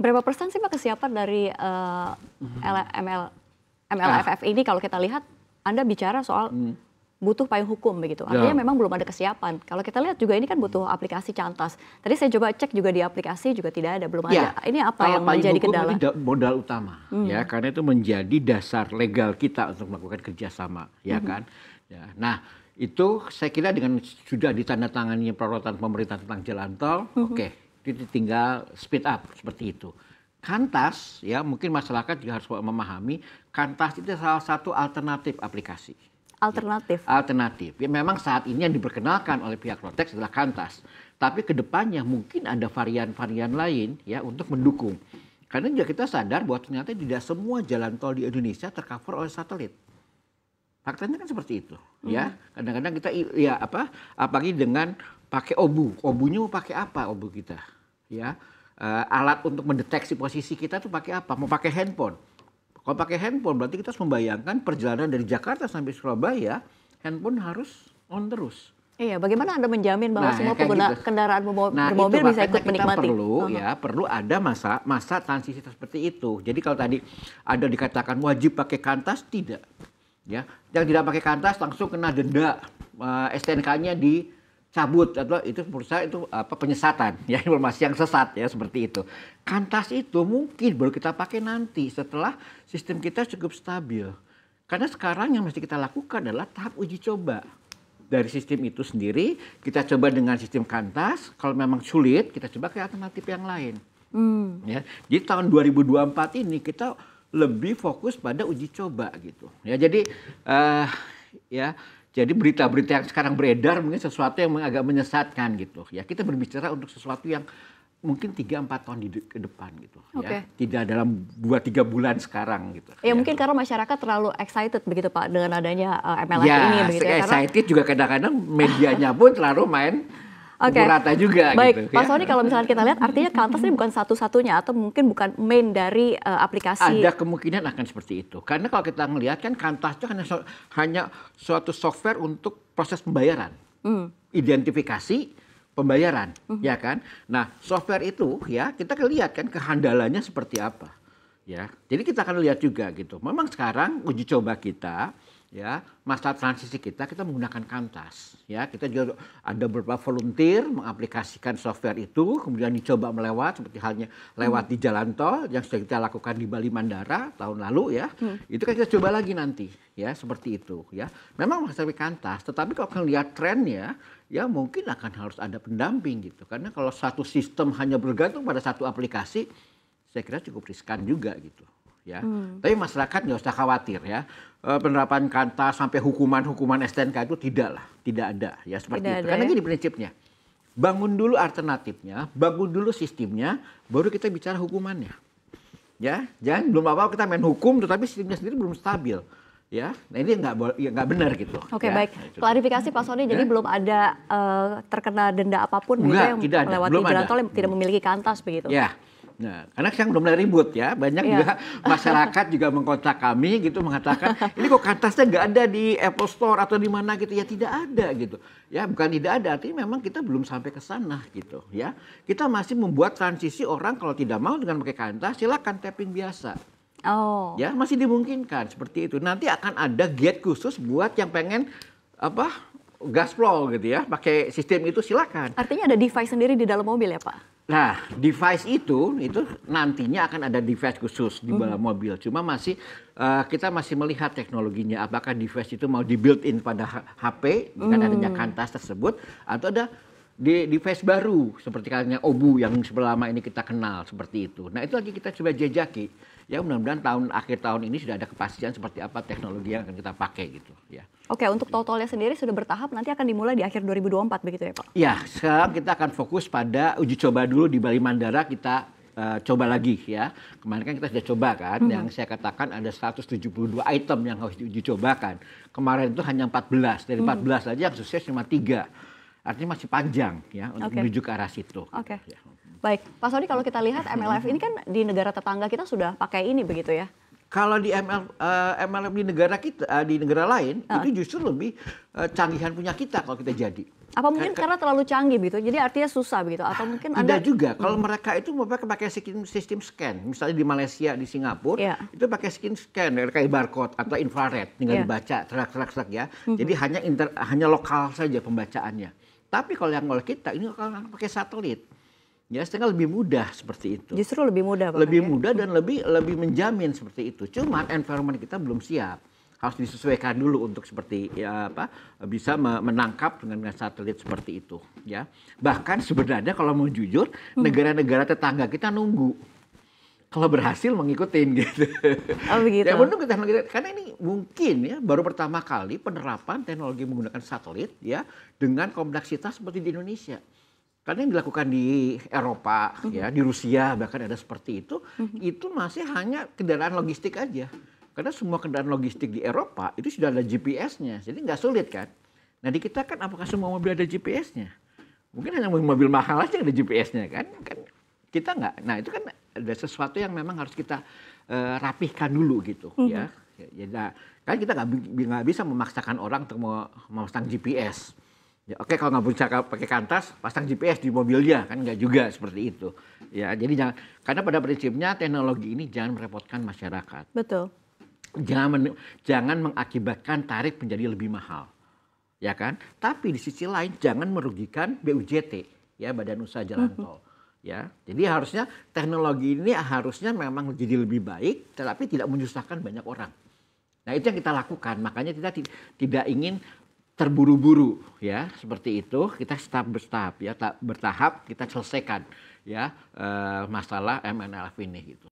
Berapa persen sih Pak kesiapan dari MLFF ini kalau kita lihat Anda bicara soal butuh payung hukum begitu. Artinya memang belum ada kesiapan. Kalau kita lihat juga ini kan butuh aplikasi Cantas. Tadi saya coba cek juga di aplikasi juga tidak ada, belum ada. Ini apa yang menjadi kendala? Itu modal utama ya, karena itu menjadi dasar legal kita untuk melakukan kerjasama, ya kan. Ya. Nah, itu saya kira dengan sudah ditandatangani peraturan pemerintah tentang jalan tol, oke, itu tinggal speed up seperti itu. Kantas, ya mungkin masyarakat juga harus memahami, Kantas itu salah satu alternatif aplikasi. Alternatif? Alternatif. Ya memang saat ini yang diperkenalkan oleh pihak Rotex adalah Kantas. Tapi kedepannya mungkin ada varian-varian lain ya untuk mendukung. Karena juga kita sadar bahwa ternyata tidak semua jalan tol di Indonesia tercover oleh satelit. Faktanya kan seperti itu, ya. Kadang-kadang kita apalagi dengan pakai obu. Obunya mau pakai apa obu kita, ya? Alat untuk mendeteksi posisi kita tuh pakai apa? Mau pakai handphone. Kalau pakai handphone berarti kita harus membayangkan perjalanan dari Jakarta sampai Surabaya, handphone harus on terus. Iya, bagaimana Anda menjamin bahwa semua pengguna kendaraan bermobil bisa ikut menikmati? Perlu ada masa transisi seperti itu. Jadi kalau tadi ada dikatakan wajib pakai Kantas, tidak. Ya, yang tidak pakai Kantas langsung kena denda, STNK-nya dicabut atau itu menurut saya itu penyesatan, ya informasi yang sesat ya seperti itu. Kantas itu mungkin baru kita pakai nanti setelah sistem kita cukup stabil. Karena sekarang yang mesti kita lakukan adalah tahap uji coba. Dari sistem itu sendiri kita coba dengan sistem Kantas, kalau memang sulit kita coba ke alternatif yang lain. Ya, jadi tahun 2024 ini kita lebih fokus pada uji coba gitu. Ya jadi jadi berita-berita yang sekarang beredar mungkin sesuatu yang agak menyesatkan gitu. Ya kita berbicara untuk sesuatu yang mungkin 3-4 tahun ke depan gitu. Ya. Tidak dalam 2-3 bulan sekarang gitu. Ya mungkin karena masyarakat terlalu excited begitu Pak dengan adanya MLF ini begitu ya. Excited juga kadang-kadang medianya pun terlalu main rata juga. Baik, gitu, Pak Sony kalau misalnya kita lihat artinya Kantas ini bukan satu-satunya atau mungkin bukan main dari aplikasi. Ada kemungkinan akan seperti itu. Karena kalau kita melihat kan Kantas itu hanya suatu software untuk proses pembayaran. Identifikasi pembayaran, ya kan? Nah, software itu ya kita lihat kan kehandalannya seperti apa. Ya. Jadi kita akan lihat juga gitu. Memang sekarang uji coba kita ya, masa transisi kita menggunakan Kantas. Ya, kita juga ada beberapa volunteer mengaplikasikan software itu, kemudian dicoba seperti halnya lewat di jalan tol yang sudah kita lakukan di Bali Mandara tahun lalu ya. Itu kan kita coba lagi nanti ya, seperti itu ya. Memang masih Kantas, tetapi kalau kita lihat trennya ya mungkin akan harus ada pendamping gitu. Karena kalau satu sistem hanya bergantung pada satu aplikasi, saya kira cukup riskan juga gitu. Ya, tapi masyarakat nggak usah khawatir ya, penerapan Kantas sampai hukuman STNK itu tidak ada ya seperti itu. Karena gini prinsipnya, bangun dulu alternatifnya, bangun dulu sistemnya, baru kita bicara hukumannya. Ya, jangan belum apa-apa kita main hukum, tetapi sistemnya sendiri belum stabil. Ya, nah ini nggak benar gitu. Oke, ya. baik. Klarifikasi Pak Sony, jadi belum ada terkena denda apapun yang melewati jalan tol yang tidak memiliki Kantas begitu? Ya. Nah, karena sekarang belum mulai ribut ya, banyak juga masyarakat juga mengkontak kami gitu mengatakan ini kok Kantasnya nggak ada di Apple Store atau di mana gitu ya, tidak ada gitu ya, bukan tidak ada, artinya memang kita belum sampai ke sana gitu ya, kita masih membuat transisi orang kalau tidak mau dengan pakai Kantas silakan tapping biasa. Ya masih dimungkinkan seperti itu, nanti akan ada gate khusus buat yang pengen gaspol gitu ya, pakai sistem itu silakan. Artinya ada device sendiri di dalam mobil ya Pak? Nah, device itu nantinya akan ada device khusus di dalam mobil. Cuma kita masih melihat teknologinya. Apakah device itu mau di-built-in pada HP dengan adanya Kantas tersebut, atau ada device baru seperti halnya Obu yang selama ini kita kenal seperti itu. Nah, itu lagi kita coba jajaki. Ya, mudah-mudahan akhir tahun ini sudah ada kepastian seperti apa teknologi yang akan kita pakai gitu. Ya. Oke, untuk tol-tolnya sendiri sudah bertahap, nanti akan dimulai di akhir 2024 begitu ya Pak? Ya, sekarang kita akan fokus pada uji coba dulu di Bali Mandara, kita coba lagi ya. Kemarin kan kita sudah coba kan, yang saya katakan ada 172 item yang harus diuji cobakan. Kemarin itu hanya 14, dari 14 aja yang sukses cuma 3. Artinya masih panjang ya untuk menuju ke arah situ. Oke. Ya. Baik, Pak Sony kalau kita lihat MLF ini kan di negara tetangga kita sudah pakai ini begitu ya? Kalau di MLF di negara kita, di negara lain itu justru lebih canggihan punya kita kalau kita jadi. Apa mungkin karena terlalu canggih gitu, jadi artinya susah begitu, atau mungkin Tidak juga, kalau mereka itu pakai sistem scan, misalnya di Malaysia, di Singapura, itu pakai scan kayak barcode atau infrared, tinggal dibaca, terak ya. Jadi hanya lokal saja pembacaannya. Tapi kalau kita ini kalau pakai satelit, ya setengah lebih mudah seperti itu. Justru lebih mudah, lebih mudah dan lebih menjamin seperti itu. Cuman environment kita belum siap. Harus disesuaikan dulu untuk seperti bisa menangkap dengan satelit seperti itu ya. Bahkan sebenarnya kalau mau jujur negara-negara tetangga kita nunggu kalau berhasil mengikutin gitu. Oh begitu. Ya menunggu teknologi, karena ini mungkin ya baru pertama kali penerapan teknologi menggunakan satelit ya dengan kompleksitas seperti di Indonesia. Karena yang dilakukan di Eropa ya, di Rusia bahkan ada seperti itu masih hanya kendaraan logistik aja. Karena semua kendaraan logistik di Eropa itu sudah ada GPS-nya, jadi nggak sulit kan. Nah di kita kan apakah semua mobil ada GPS-nya? Mungkin hanya mobil mahal aja ada GPS-nya kan kita nggak. Nah itu kan ada sesuatu yang memang harus kita rapihkan dulu gitu ya. Nah, kan kita nggak bisa memaksakan orang untuk memasang GPS. Ya, oke kalau nggak bisa pakai kantas, pasang GPS di mobilnya kan nggak juga seperti itu. Ya jadi karena pada prinsipnya teknologi ini jangan merepotkan masyarakat. Betul. Jangan mengakibatkan tarif menjadi lebih mahal, ya kan? Tapi di sisi lain jangan merugikan BUJT, ya Badan Usaha Jalan Tol, ya. Jadi harusnya teknologi ini harusnya memang jadi lebih baik, tetapi tidak menyusahkan banyak orang. Nah itu yang kita lakukan, makanya kita tidak ingin terburu-buru, ya seperti itu. Kita bertahap, ya bertahap kita selesaikan, ya masalah MNLF ini gitu.